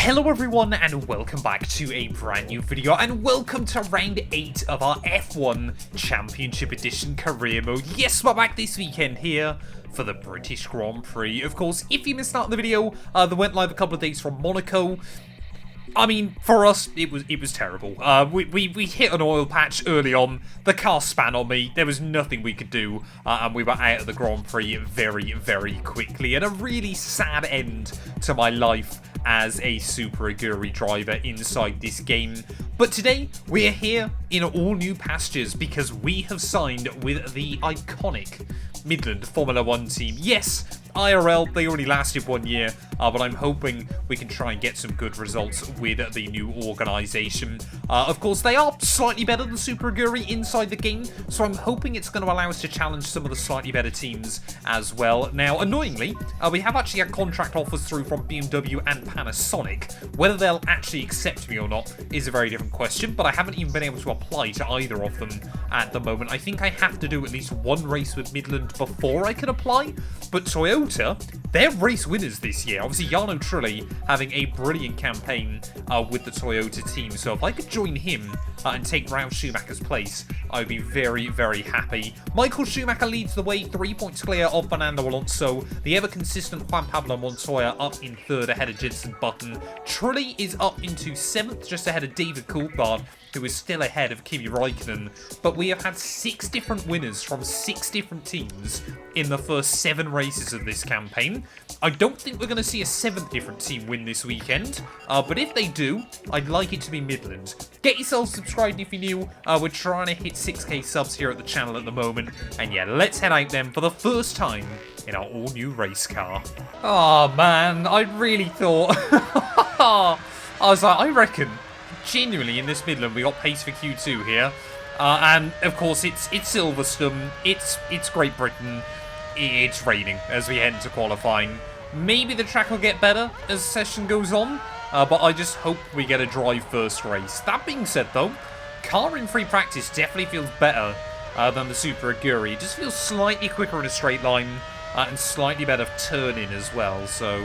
Hello everyone and welcome back to a brand new video and welcome to round 8 of our F1 Championship Edition career mode. Yes, we're back this weekend here for the British Grand Prix. Of course, if you missed out on the video that went live a couple of days from Monaco, I mean, for us, it was terrible. We hit an oil patch early on. The car span on me. There was nothing we could do, and we were out of the Grand Prix very, very quickly. And a really sad end to my life as a Super Aguri driver inside this game. But today, we are here in all new pastures because we have signed with the iconic Midland Formula 1 team. Yes, IRL, they only lasted 1 year, but I'm hoping we can try and get some good results with the new organisation. Of course, they are slightly better than Super Aguri inside the game, so I'm hoping it's going to allow us to challenge some of the slightly better teams as well. Now, annoyingly, we have actually had contract offers through from BMW and Panasonic. Whether they'll actually accept me or not is a very different question, but I haven't even been able to apply to either of them at the moment. I think I have to do at least one race with Midland before I can apply, but Toyota, they're race winners this year. Obviously, Jarno Trulli having a brilliant campaign with the Toyota team. So if I could join him and take Ralf Schumacher's place, I would be very, very happy. Michael Schumacher leads the way, 3 points clear of Fernando Alonso. The ever-consistent Juan Pablo Montoya up in third ahead of Jenson Button. Trulli is up into 7th, just ahead of David Coulthard, who is still ahead of Kimi Räikkönen. But we have had 6 different winners from 6 different teams in the first 7 races of this campaign. I don't think we're going to see a 7th different team win this weekend, but if they do, I'd like it to be Midland. Get yourself subscribed if you're new. We're trying to hit 6k subs here at the channel at the moment, and yeah, let's head out then for the first time in our all-new race car. Oh man, I really thought... I was like, I reckon genuinely in this Midland we got pace for Q2 here, and of course it's Silverstone, it's Great Britain, it's raining as we head into qualifying. Maybe the track will get better as the session goes on, but I just hope we get a drive first race. That being said though, car in free practice definitely feels better than the Super Aguri. It just feels slightly quicker in a straight line and slightly better turn-in as well, so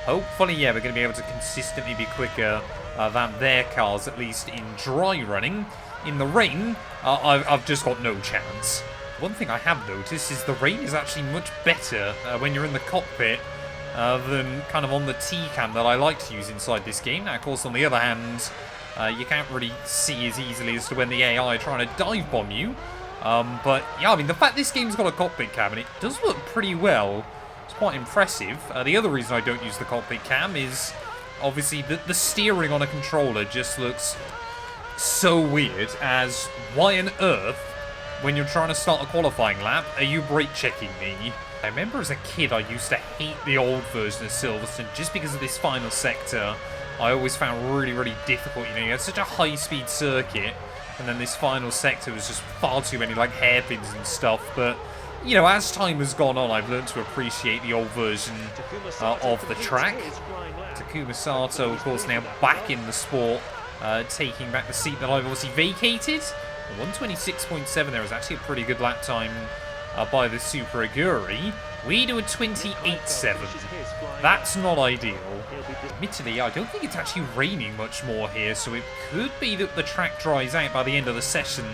hopefully, yeah, we're going to be able to consistently be quicker than their cars, at least in dry running. In the rain, I've just got no chance. One thing I have noticed is the rain is actually much better when you're in the cockpit than kind of on the T-cam that I like to use inside this game. Now, of course, on the other hand, you can't really see as easily as to when the AI are trying to dive bomb you. But, yeah, I mean, the fact this game's got a cockpit cam, and it does work pretty well, it's quite impressive. The other reason I don't use the cockpit cam is obviously the steering on a controller just looks so weird, as why on earth, when you're trying to start a qualifying lap, are you brake checking me? I remember as a kid I used to hate the old version of Silverstone just because of this final sector. I always found really difficult. You know, you had such a high-speed circuit, and then this final sector was just far too many like hairpins and stuff. But you know, as time has gone on, I've learned to appreciate the old version of the track. Takuma Sato, of course, now back in the sport, taking back the seat that I've obviously vacated. 126.7 there is actually a pretty good lap time by the Super Aguri. We do a 28.7. That's not ideal. Admittedly, I don't think it's actually raining much more here, so it could be that the track dries out by the end of the session.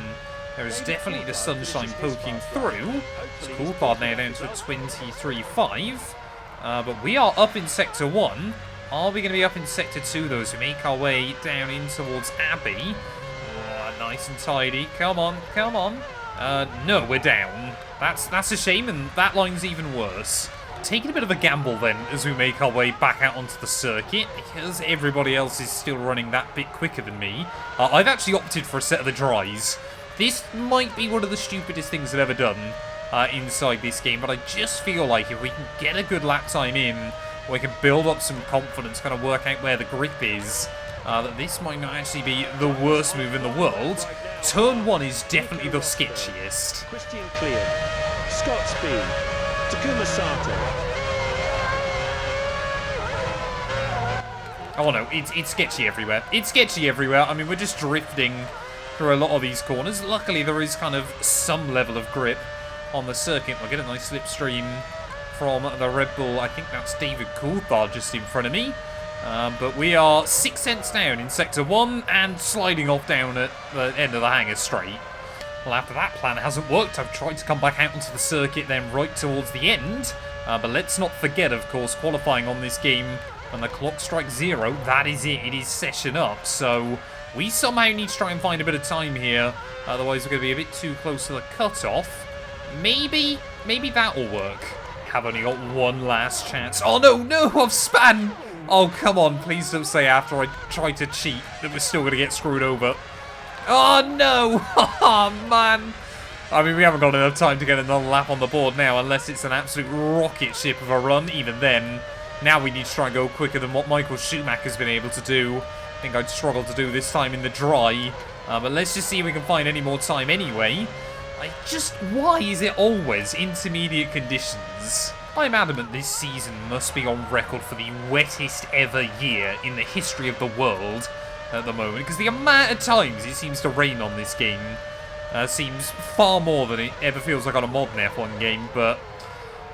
There is definitely the sunshine poking through. It's Coulthard now down to a 23.5. But we are up in Sector 1. Are we going to be up in Sector 2, though, as we make our way down in towards Abbey? Oh, nice and tidy. Come on, come on. No, we're down. That's a shame, and that line's even worse. Taking a bit of a gamble, then, as we make our way back out onto the circuit, because everybody else is still running that bit quicker than me. I've actually opted for a set of the dries. This might be one of the stupidest things I've ever done inside this game, but I just feel like if we can get a good lap time in, we can build up some confidence, kind of work out where the grip is, that this might not actually be the worst move in the world. Turn 1 is definitely the sketchiest. Christian Clear, Scott Speed, Takuma Sato. Oh no, it's sketchy everywhere. It's sketchy everywhere. I mean, we're just drifting through a lot of these corners. Luckily, there is kind of some level of grip on the circuit. We'll get a nice slipstream from the Red Bull. I think that's David Coulthard just in front of me. But we are 6 cents down in Sector 1 and sliding off down at the end of the hangar straight. Well, after that plan hasn't worked, I've tried to come back out onto the circuit then right towards the end. But let's not forget, of course, qualifying on this game, when the clock strikes 0, that is it. It is session up. So we somehow need to try and find a bit of time here. Otherwise, we're going to be a bit too close to the cutoff. Maybe that will work. Have only got one last chance. Oh, no, I've span. Oh, come on. Please don't say after I tried to cheat that we're still going to get screwed over. Oh, no. Oh, man. I mean, we haven't got enough time to get another lap on the board now, unless it's an absolute rocket ship of a run. Even then, now we need to try and go quicker than what Michael Schumacher's been able to do. I think I'd struggle to do this time in the dry. But let's just see if we can find any more time anyway. Why is it always intermediate conditions? I'm adamant this season must be on record for the wettest ever year in the history of the world at the moment, because the amount of times it seems to rain on this game seems far more than it ever feels like on a modern F1 game. But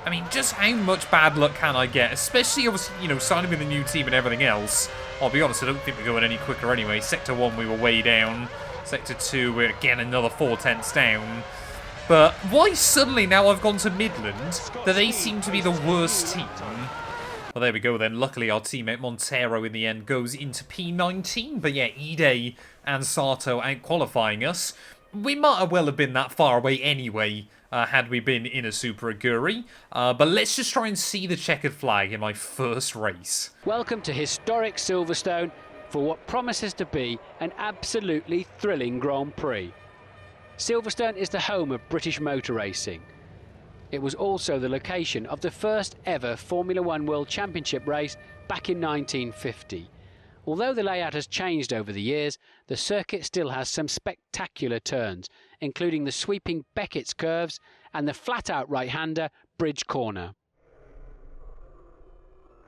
I mean, just how much bad luck can I get? Especially, obviously, you know, signing with a new team and everything else. I'll be honest, I don't think we're going any quicker anyway. Sector 1, we were way down. Sector 2, we're again another 4 tenths down. But why suddenly, now I've gone to Midland, that they seem to be the worst team? Well, there we go then. Luckily, our teammate Montero in the end goes into P19. But yeah, Ide and Sato out-qualifying us. We might well have been that far away anyway, had we been in a Super Aguri. But let's just try and see the checkered flag in my first race. Welcome to historic Silverstone for what promises to be an absolutely thrilling Grand Prix. Silverstone is the home of British motor racing. It was also the location of the first ever Formula One World Championship race back in 1950. Although the layout has changed over the years, the circuit still has some spectacular turns, including the sweeping Beckett's curves and the flat-out right-hander Bridge Corner.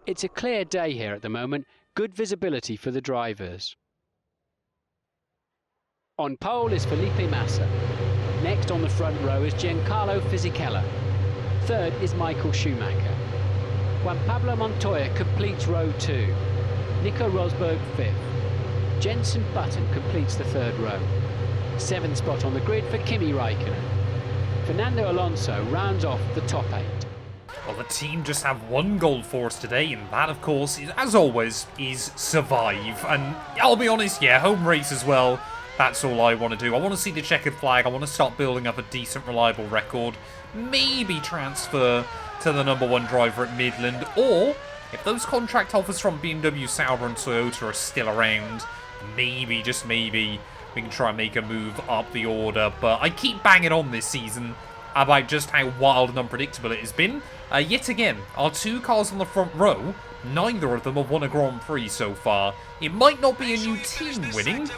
It's a clear day here at the moment, good visibility for the drivers. On pole is Felipe Massa. Next on the front row is Giancarlo Fisichella. Third is Michael Schumacher. Juan Pablo Montoya completes row 2. Nico Rosberg 5th. Jenson Button completes the 3rd row. 7th spot on the grid for Kimi Raikkonen. Fernando Alonso rounds off the top 8. Well, the team just have one goal for us today, and that, of course, is, as always, is survive. And I'll be honest, yeah, home race as well. That's all I want to do. I want to see the checkered flag. I want to start building up a decent, reliable record. Maybe transfer to the #1 driver at Midland. Or, if those contract offers from BMW, Sauber and Toyota are still around, maybe, just maybe, we can try and make a move up the order. But I keep banging on this season about just how wild and unpredictable it has been. Yet again, our 2 cars on the front row, neither of them have won a Grand Prix so far. It might not be a new team winning,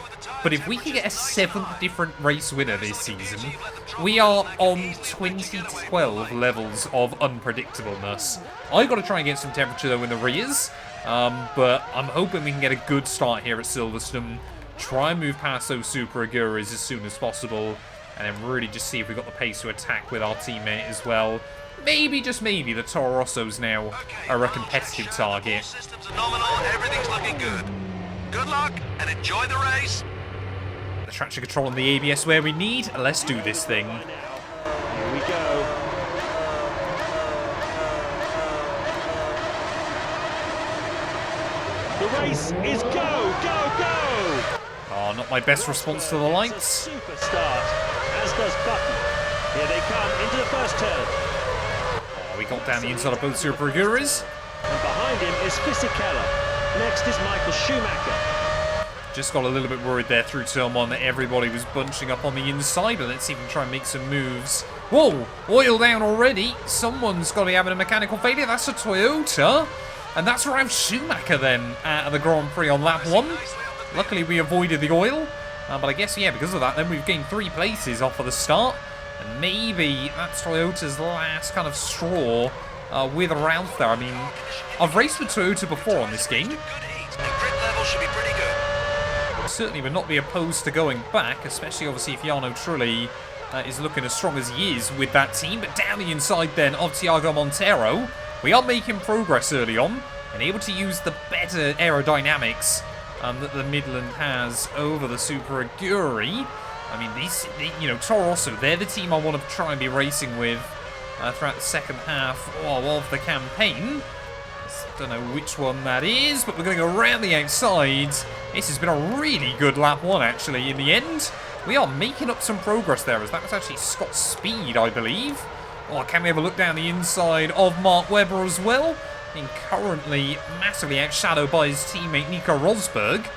but if we can get a 7th different race winner this season, we are on 2012 levels of unpredictableness. I've got to try and get some temperature though in the rears, but I'm hoping we can get a good start here at Silverstone, try and move past those Super Aguras as soon as possible, and then really just see if we've got the pace to attack with our teammate as well. Maybe, just maybe, the Toro Rossos now are a competitive target. Systems are nominal, everything's looking good. Good luck and enjoy the race. The traction control and the ABS where we need. Let's do this thing. Here we go. The race is go, go, go! Oh, not my best response to the lights. Super start, as does Button. Here they come into the first turn. We got down the inside of both Super Aguras. And behind him is Fisichella. Next is Michael Schumacher. Just got a little bit worried there through turn 1 that everybody was bunching up on the inside, but let's see if we can try and make some moves. Whoa, oil down already. Someone's got to be having a mechanical failure. That's a Toyota. And that's Ralf Schumacher then at the Grand Prix on lap 1. Luckily we avoided the oil. But I guess, yeah, because of that, then we've gained 3 places off of the start. And maybe that's Toyota's last kind of straw with Ralph there. I mean, I've raced with Toyota before on this game. Certainly would not be opposed to going back, especially obviously if Jarno Trulli is looking as strong as he is with that team. But down the inside then of Thiago Montero, we are making progress early on. and able to use the better aerodynamics that the Midland has over the Super Aguri. I mean, you know, Toro Rosso, they're the team I want to try and be racing with throughout the second half of the campaign. Don't know which one that is, but we're going to go around the outside. This has been a really good lap one, actually, in the end. We are making up some progress there, as that was actually Scott's speed, I believe. Oh, can we have a look down the inside of Mark Webber as well? Being currently massively outshadowed by his teammate Nico Rosberg.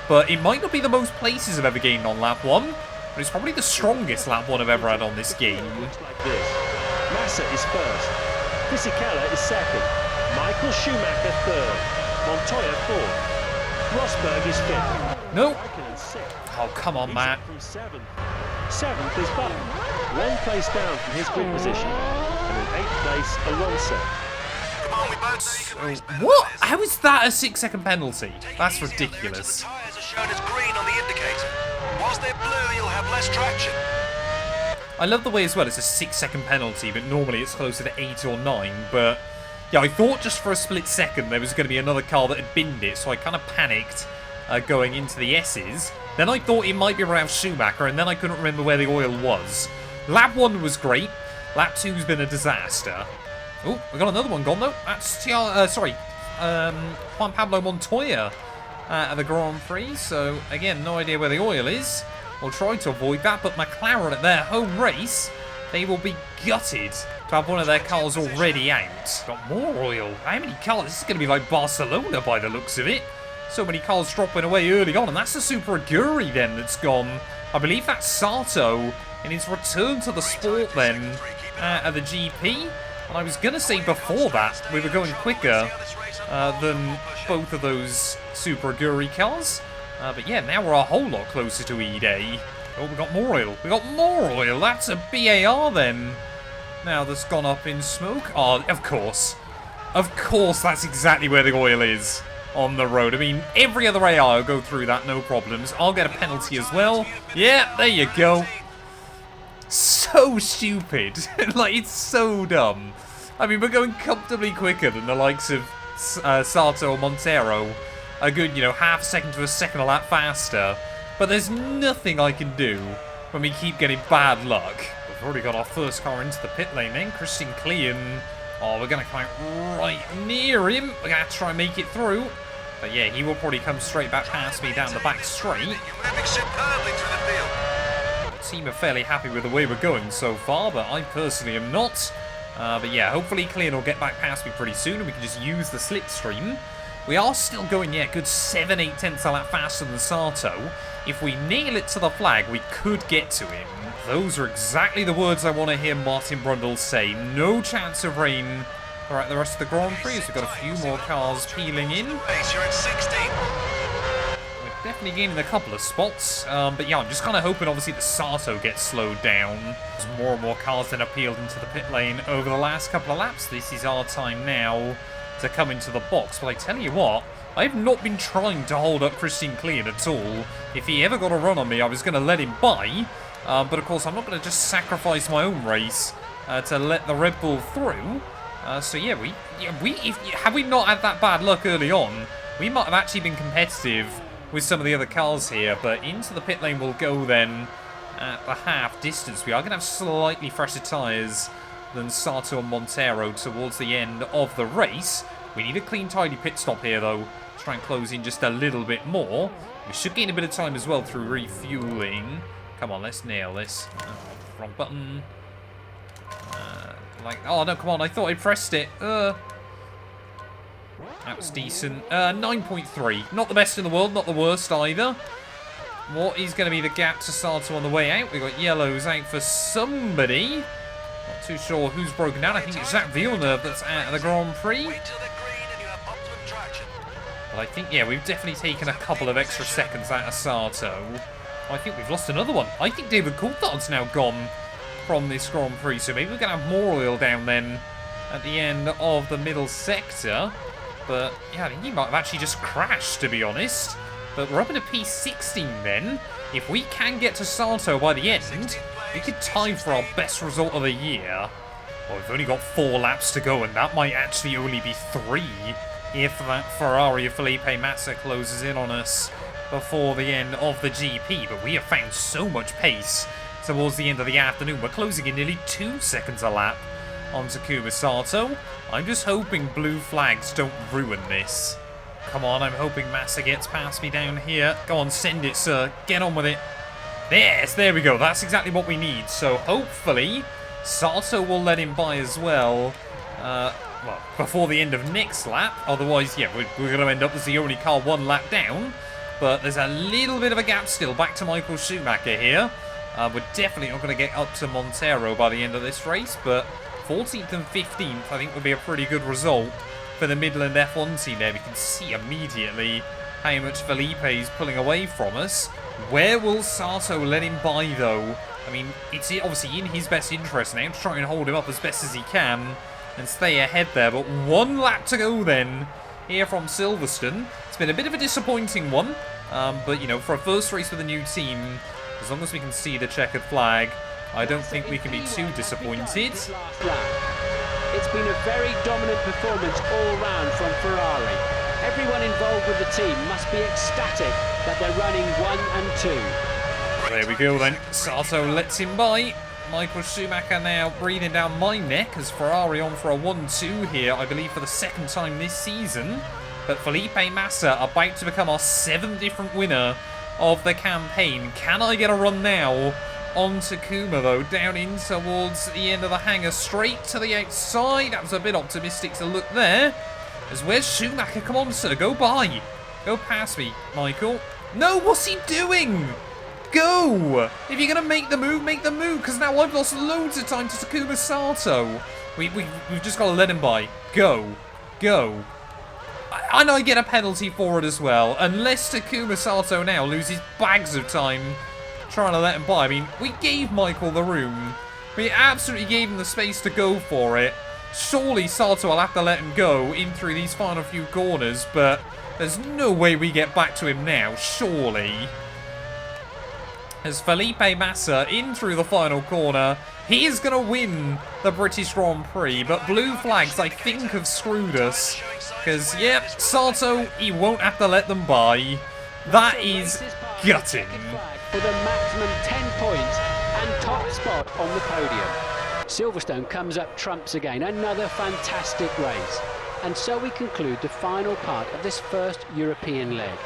But it might not be the most places I've ever gained on lap one, but it's probably the strongest lap one I've ever had on this game. Looks like this. Massa is first. Fisichella is second. Michael Schumacher third. Montoya fourth. Rosberg is fifth. No. Raikkonen sixth. Oh, come on, Matt. From seventh. Seventh is Button. One place down from his grid position. And in eighth place, Alonso. Come on, we both know you can race better What? than this. How is that a 6-second penalty? Take it That's easy out there until ridiculous. the tyres are shown as green on the indicator. Whilst they're blue, you'll have less traction. I love the way as well it's a 6-second penalty, but normally it's closer to 8 or 9. But yeah, I thought just for a split second there was going to be another car that had binned it, so I kind of panicked going into the S's. Then I thought it might be around Schumacher, and then I couldn't remember where the oil was. Lap 1 was great. Lap 2's been a disaster. Oh, we got another one gone though. That's Juan Pablo Montoya at the Grand Prix. So again, no idea where the oil is. We'll try to avoid that, but McLaren at their home race, they will be gutted to have one of their cars already out. Got more oil. How many cars? This is going to be like Barcelona by the looks of it. So many cars dropping away early on, and that's the Super Aguri then that's gone. I believe that's Sato in his return to the sport then at the GP. And I was going to say before that we were going quicker than both of those Super Aguri cars. But yeah, now we're a whole lot closer to E-Day. Oh, we got more oil. We got more oil. That's a BAR then. Now that's gone up in smoke. Oh, of course. Of course, that's exactly where the oil is on the road. I mean, every other AR will go through that, no problems. I'll get a penalty as well. Yeah, there you go. So stupid. Like, it's so dumb. I mean, we're going comfortably quicker than the likes of Sato or Montero. A good, you know, half a second to a second a lap faster. But there's nothing I can do when we keep getting bad luck. We've already got our first car into the pit lane then. Christian Klein. Oh, we're going to come out right near him. We're going to have to try and make it through. But yeah, he will probably come straight back past me down the back straight. You're moving superbly through the field. The team are fairly happy with the way we're going so far, but I personally am not. But yeah, hopefully Klein will get back past me pretty soon and we can just use the slipstream. We are still going, yeah, good 7-8 tenths a lap faster than Sato. If we nail it to the flag, we could get to him. Those are exactly the words I want to hear Martin Brundle say. No chance of rain throughout the rest of the Grand Prix, as we've got a few more cars peeling in. You're at 16. We're definitely gaining a couple of spots. But yeah, I'm just kind of hoping, obviously, that Sato gets slowed down. As more and more cars then appealed into the pit lane over the last couple of laps. This is our time now to come into the box. But I tell you what, I have not been trying to hold up Christian Klein at all. If he ever got a run on me, I was going to let him by. But of course, I'm not going to just sacrifice my own race to let the Red Bull through. So yeah, had we not had that bad luck early on, we might have actually been competitive with some of the other cars here. But into the pit lane we'll go then at the half distance. We are going to have slightly fresher tyres than Sato and Montero towards the end of the race. We need a clean, tidy pit stop here, though, to try and close in just a little bit more. We should gain a bit of time as well through refueling. Come on, let's nail this. Wrong button. Oh, no, come on, I thought I pressed it. That was decent. 9.3. Not the best in the world, not the worst either. What is going to be the gap to Sato on the way out? We've got yellows out for somebody. Not too sure who's broken down. I think it's Jacques Villeneuve that's out of the Grand Prix. Wait till they're green and you have optimum traction. But I think, yeah, we've definitely taken a couple of extra seconds out of Sato. I think we've lost another one. I think David Coulthard's now gone from this Grand Prix, so maybe we're going to have more oil down then at the end of the middle sector. But, yeah, I think he might have actually just crashed, to be honest. But we're up in a P16 then. If we can get to Sato by the end, we could tie for our best result of the year. Well, we've only got 4 laps to go, and that might actually only be 3 if that Ferrari of Felipe Massa closes in on us before the end of the GP. But we have found so much pace towards the end of the afternoon. We're closing in nearly 2 seconds a lap on Takuma Sato. I'm just hoping blue flags don't ruin this. Come on, I'm hoping Massa gets past me down here. Go on, send it, sir. Get on with it. Yes, there we go. That's exactly what we need. So hopefully Sato will let him by as well. Well, before the end of next lap. Otherwise, yeah, we're going to end up as the only car 1 lap down. But there's a little bit of a gap still. Back to Michael Schumacher here. We're definitely not going to get up to Montero by the end of this race. But 14th and 15th, I think, would be a pretty good result for the Midland F1 team there. We can see immediately how much Felipe is pulling away from us. Where will Sato let him by, though? I mean, it's obviously in his best interest now to try and hold him up as best as he can and stay ahead there. But 1 lap to go then here from Silverstone. It's been a bit of a disappointing one. But, you know, for a first race with a new team, as long as we can see the checkered flag, I don't think we can be too disappointed. It's been a very dominant performance all round from Ferrari. Everyone involved with the team must be ecstatic that they're running 1 and 2. There we go then. Sato lets him by. Michael Schumacher now breathing down my neck as Ferrari on for a 1-2 here, I believe for the 2nd time this season. But Felipe Massa about to become our 7th different winner of the campaign. Can I get a run now on Takuma, though? Down in towards the end of the hangar, straight to the outside. That was a bit optimistic to look there. As where's Schumacher? Come on, sir, go by. Go past me, Michael. No, what's he doing? Go! If you're going to make the move, because now I've lost loads of time to Takuma Sato. We've just got to let him by. Go. Go. And I get a penalty for it as well. Unless Takuma Sato now loses bags of time trying to let him by. I mean, we gave Michael the room. We absolutely gave him the space to go for it. Surely Sato will have to let him go in through these final few corners, but there's no way we get back to him now, surely. As Felipe Massa in through the final corner, he is going to win the British Grand Prix, but blue flags, I think, have screwed us. Because, yep, Sato, he won't have to let them by. That is gutting. For the maximum 10 points and top spot on the podium. Silverstone comes up trumps again. Another fantastic race. And so we conclude the final part of this first European leg.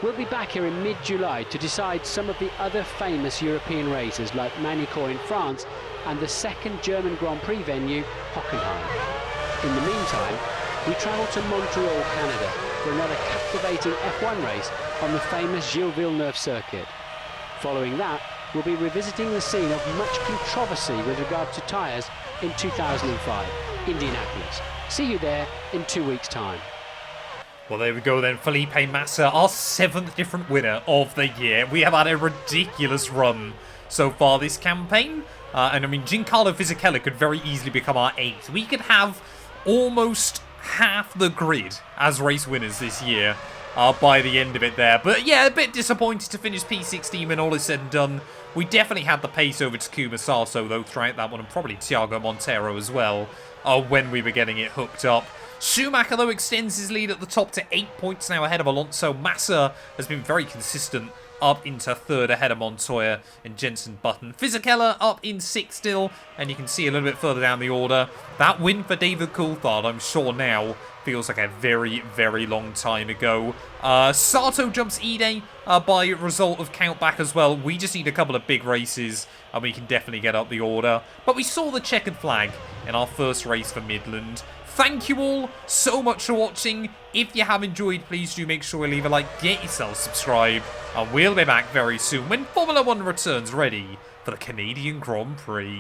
We'll be back here in mid-July to decide some of the other famous European races like Manicourt in France and the 2nd German Grand Prix venue, Hockenheim. In the meantime, we travel to Montreal, Canada for another captivating F1 race on the famous Gilles Villeneuve circuit. Following that, we'll be revisiting the scene of much controversy with regard to tyres in 2005, Indianapolis. See you there in 2 weeks' time. Well, there we go then. Felipe Massa, our 7th different winner of the year. We have had a ridiculous run so far this campaign. And I mean, Giancarlo Fisichella could very easily become our 8th. We could have almost half the grid as race winners this year by the end of it there. But yeah, a bit disappointed to finish P16 when all is said and done. We definitely had the pace over Takuma Sato, though, throughout that one, and probably Thiago Montero as well, when we were getting it hooked up. Schumacher, though, extends his lead at the top to 8 points now ahead of Alonso. Massa has been very consistent, up into 3rd ahead of Montoya and Jenson Button. Fisichella up in 6th still, and you can see a little bit further down the order. That win for David Coulthard, I'm sure now, feels like a very, very long time ago. Sato jumps Ide by result of countback as well. We just need a couple of big races, and we can definitely get up the order. But we saw the checkered flag in our first race for Midland. Thank you all so much for watching. If you have enjoyed, please do make sure to leave a like, get yourself subscribed, and we'll be back very soon when Formula 1 returns ready for the Canadian Grand Prix.